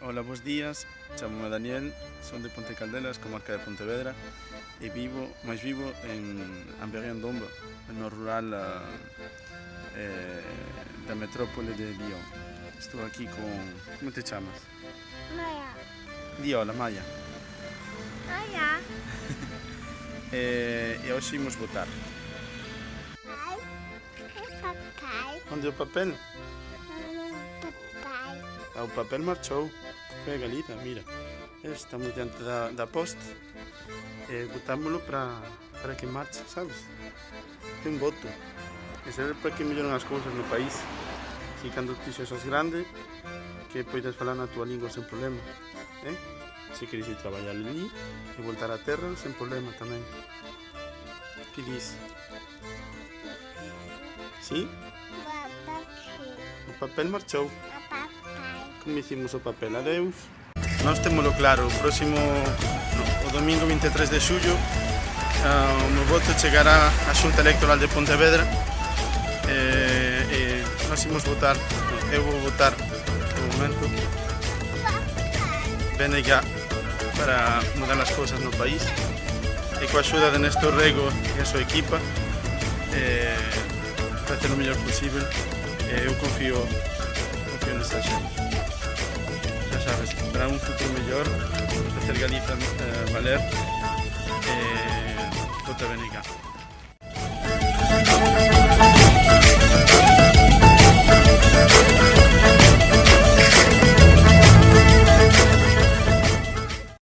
Hola, bons días, chamo-me Daniel, son de Ponte Caldelas, comarca de Pontevedra e vivo en Amberieu-en-Dombes, no rural da metrópole de Lyon. Estou aquí con... Como te chamas? Maya. Di hola, Maya. Maya. E hoxe imos votar. Pai. Papai. Onde o papel? Papai. O papel marchou. Foi a Galita, mira. Estamos diante da poste e votámoslo para que marche, sabes? É un voto. E saber para que melloran as cousas no país. Si cando ti xos grande, que poides falar na tua lingua sen problema. Se queres ir traballar ali e voltar á terra sen problema tamén. Que dis? Si? O papel marchou. Papai. Como hicimos o papel? Adeus. Nós témolo claro, o domingo 23 de xullo o meu voto chegará á Xunta Electoral de Pontevedra e nós imos votar, eu vou votar no momento BNG para mudar as cousas no país e coa axuda de Néstor Rego e a súa equipa facer o mellor posible e eu confío nesta xente. Sabes, para un futuro mellor, facer Galiza valer vota BNG.